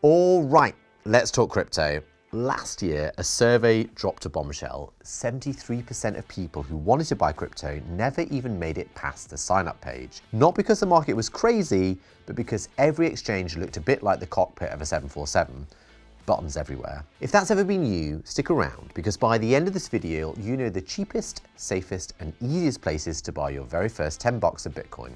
All right, let's talk crypto. Last year, a survey dropped a bombshell. 73% of people who wanted to buy crypto never even made it past the sign-up page. Not because the market was crazy, but because every exchange looked a bit like the cockpit of a 747. Buttons everywhere. If that's ever been you, stick around, because by the end of this video, you know the cheapest, safest, and easiest places to buy your very first $10 of Bitcoin.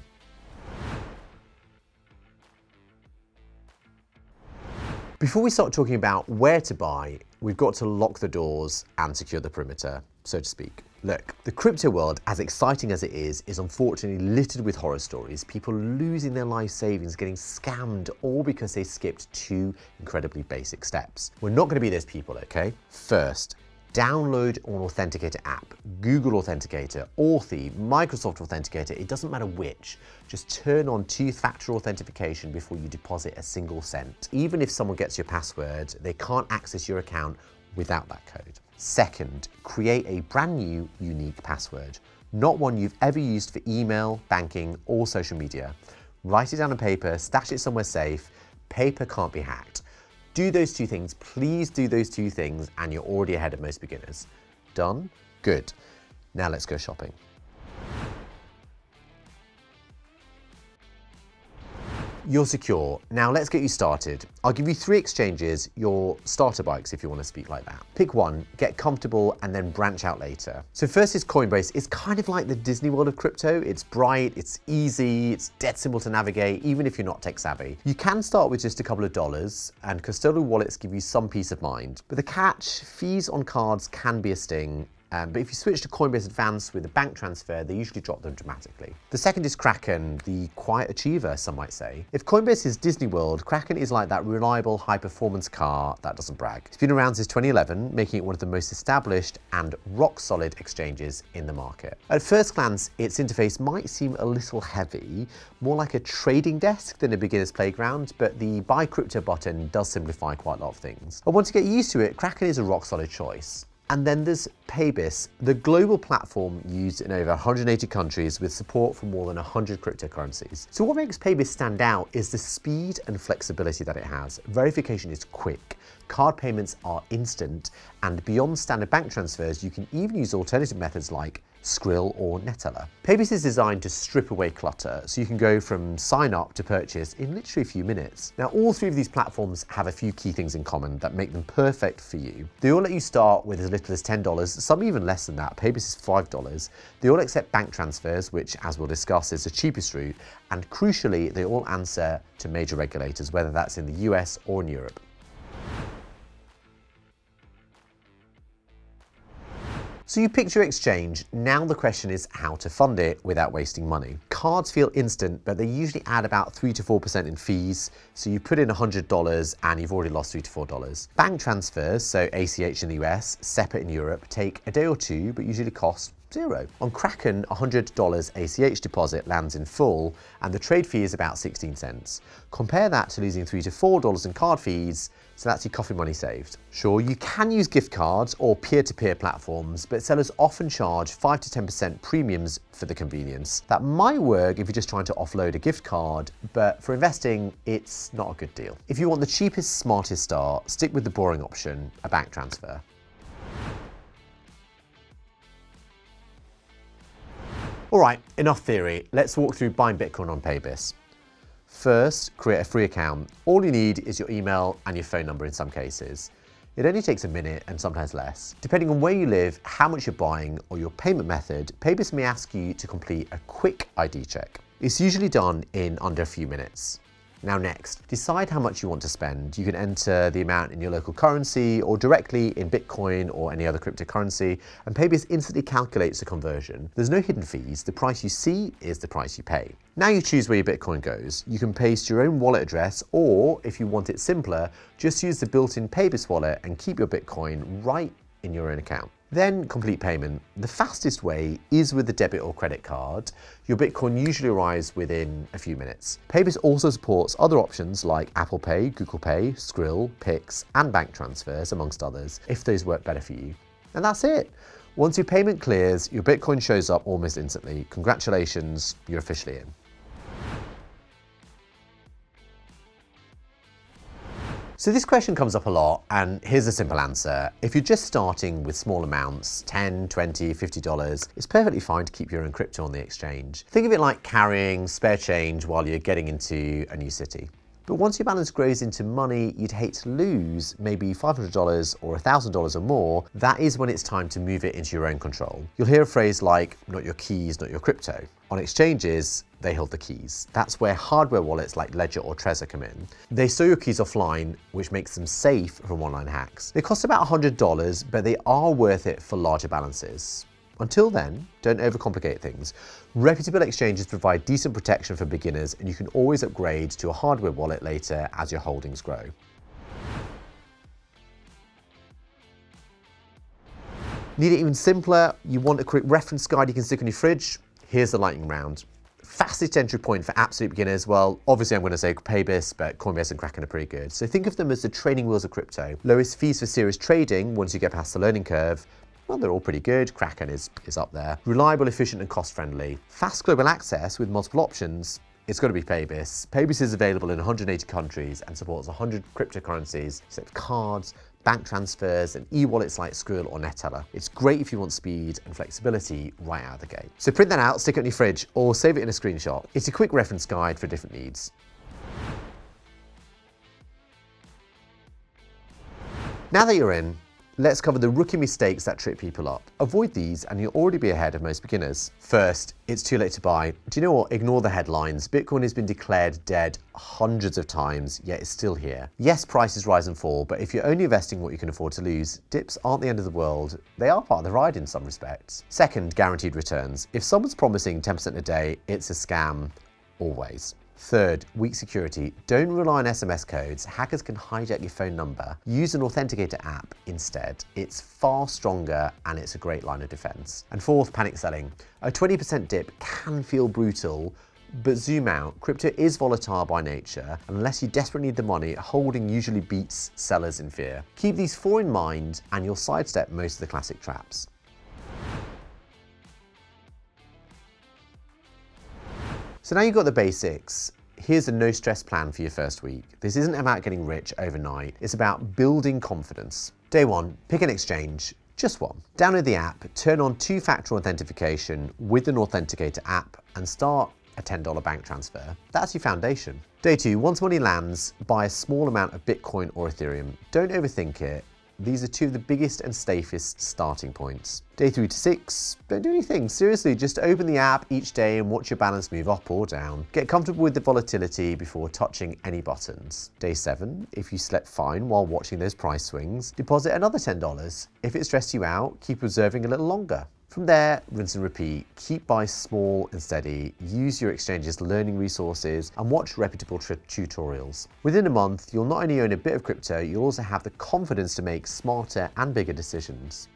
Before we start talking about where to buy, we've got to lock the doors and secure the perimeter, so to speak. Look, the crypto world, as exciting as it is unfortunately littered with horror stories, people losing their life savings, getting scammed, all because they skipped two incredibly basic steps. We're not going to be those people, okay? First, download an authenticator app, Google Authenticator, Authy, Microsoft Authenticator, it doesn't matter which. Just turn on two-factor authentication before you deposit a single cent. Even if someone gets your password, they can't access your account without that code. Second, create a brand new, unique password, not one you've ever used for email, banking, or social media. Write it down on paper, stash it somewhere safe. Paper can't be hacked. Do those two things, please do those two things, and you're already ahead of most beginners. Done? Good. Now let's go shopping. You're secure. Now let's get you started. I'll give you 3 exchanges, your starter bikes if you want to speak like that. Pick one, get comfortable, and then branch out later. So first is Coinbase. It's kind of like the Disney world of crypto. It's bright, it's easy, it's dead simple to navigate, even if you're not tech savvy. You can start with just a couple of dollars, and custodial wallets give you some peace of mind. But the catch, fees on cards can be a sting. But if you switch to Coinbase Advanced with a bank transfer, they usually drop them dramatically. The second is Kraken, the quiet achiever, some might say. If Coinbase is Disney World, Kraken is like that reliable, high-performance car that doesn't brag. It's been around since 2011, making it one of the most established and rock-solid exchanges in the market. At first glance, its interface might seem a little heavy, more like a trading desk than a beginner's playground, but the Buy Crypto button does simplify quite a lot of things. But once you get used to it, Kraken is a rock-solid choice. And then there's Paybis, the global platform used in over 180 countries with support for more than 100 cryptocurrencies. So what makes Paybis stand out is the speed and flexibility that it has. Verification is quick, card payments are instant, and beyond standard bank transfers, you can even use alternative methods like Skrill or Neteller. Paybis is designed to strip away clutter, so you can go from sign up to purchase in literally a few minutes. Now, all 3 of these platforms have a few key things in common that make them perfect for you. They all let you start with as little as $10, some even less than that. Paybis is $5. They all accept bank transfers, which, as we'll discuss, is the cheapest route. And crucially, they all answer to major regulators, whether that's in the US or in Europe. So you picked your exchange, now the question is how to fund it without wasting money. Cards feel instant, but they usually add about 3 to 4% in fees, so you put in $100 and you've already lost $3 to $4. Bank transfers, so ACH in the US, SEPA in Europe, take a day or two, but usually cost $0. On Kraken, $100 ACH deposit lands in full, and the trade fee is about 16 cents. Compare that to losing $3 to $4 in card fees, so that's your coffee money saved. Sure, you can use gift cards or peer-to-peer platforms, but sellers often charge 5 to 10% premiums for the convenience. That might work if you're just trying to offload a gift card, but for investing, it's not a good deal. If you want the cheapest, smartest start, stick with the boring option, a bank transfer. All right, enough theory. Let's walk through buying Bitcoin on Paybis. First, create a free account. All you need is your email and your phone number in some cases. It only takes a minute and sometimes less. Depending on where you live, how much you're buying, or your payment method, Paybis may ask you to complete a quick ID check. It's usually done in under a few minutes. Now next, decide how much you want to spend. You can enter the amount in your local currency or directly in Bitcoin or any other cryptocurrency, and Paybis instantly calculates the conversion. There's no hidden fees. The price you see is the price you pay. Now you choose where your Bitcoin goes. You can paste your own wallet address, or if you want it simpler, just use the built-in Paybis wallet and keep your Bitcoin right in your own account. Then complete payment. The fastest way is with the debit or credit card. Your Bitcoin usually arrives within a few minutes. Paybis also supports other options like Apple Pay, Google Pay, Skrill, Pix, and bank transfers, amongst others, if those work better for you. And that's it. Once your payment clears, your Bitcoin shows up almost instantly. Congratulations, you're officially in. So this question comes up a lot, and here's a simple answer. If you're just starting with small amounts, $10, $20, $50, it's perfectly fine to keep your own crypto on the exchange. Think of it like carrying spare change while you're getting into a new city. But once your balance grows into money you'd hate to lose, maybe $500 or $1,000 or more, that is when it's time to move it into your own control. You'll hear a phrase like, not your keys, not your crypto. On exchanges, they hold the keys. That's where hardware wallets like Ledger or Trezor come in. They store your keys offline, which makes them safe from online hacks. They cost about $100, but they are worth it for larger balances. Until then, don't overcomplicate things. Reputable exchanges provide decent protection for beginners, and you can always upgrade to a hardware wallet later as your holdings grow. Need it even simpler? You want a quick reference guide you can stick on your fridge? Here's the lightning round. Fastest entry point for absolute beginners, well, obviously I'm going to say Paybis, but Coinbase and Kraken are pretty good. So think of them as the training wheels of crypto. Lowest fees for serious trading once you get past the learning curve. Well, they're all pretty good. Kraken is up there. Reliable, efficient, and cost-friendly. Fast global access with multiple options. It's got to be Paybis. Paybis is available in 180 countries and supports 100 cryptocurrencies, except cards, bank transfers, and e-wallets like Skrill or Neteller. It's great if you want speed and flexibility right out of the gate. So print that out, stick it on your fridge, or save it in a screenshot. It's a quick reference guide for different needs. Now that you're in, let's cover the rookie mistakes that trip people up. Avoid these and you'll already be ahead of most beginners. First, it's too late to buy. Do you know what? Ignore the headlines. Bitcoin has been declared dead hundreds of times, yet it's still here. Yes, prices rise and fall, but if you're only investing what you can afford to lose, dips aren't the end of the world. They are part of the ride in some respects. Second, guaranteed returns. If someone's promising 10% a day, it's a scam, always. Third, weak security. Don't rely on SMS codes. Hackers can hijack your phone number. Use an authenticator app instead. It's far stronger and it's a great line of defense. And fourth, panic selling. A 20% dip can feel brutal, but zoom out. Crypto is volatile by nature. Unless you desperately need the money, holding usually beats sellers in fear. Keep these four in mind and you'll sidestep most of the classic traps. So now you've got the basics. Here's a no-stress plan for your first week. This isn't about getting rich overnight. It's about building confidence. Day one, pick an exchange, just one. Download the app, turn on two-factor authentication with an authenticator app, and start a $10 bank transfer. That's your foundation. Day two, once money lands, buy a small amount of Bitcoin or Ethereum. Don't overthink it. These are two of the biggest and safest starting points. Day 3 to 6, don't do anything. Seriously, just open the app each day and watch your balance move up or down. Get comfortable with the volatility before touching any buttons. Day 7, if you slept fine while watching those price swings, deposit another $10. If it stressed you out, keep reserving a little longer. From there, rinse and repeat. Keep buy small and steady. Use your exchange's learning resources and watch reputable tutorials. Within a month, you'll not only own a bit of crypto, you'll also have the confidence to make smarter and bigger decisions.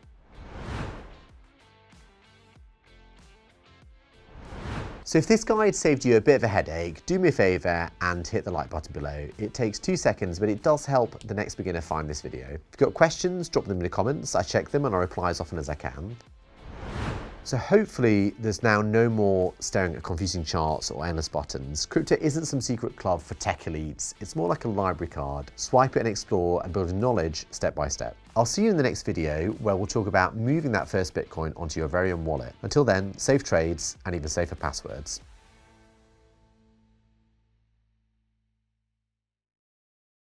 So if this guide saved you a bit of a headache, do me a favor and hit the like button below. It takes 2 seconds, but it does help the next beginner find this video. If you've got questions, drop them in the comments. I check them and I reply as often as I can. So hopefully there's now no more staring at confusing charts or endless buttons. Crypto isn't some secret club for tech elites. It's more like a library card. Swipe it and explore and build knowledge step by step. I'll see you in the next video where we'll talk about moving that first Bitcoin onto your very own wallet. Until then, safe trades and even safer passwords.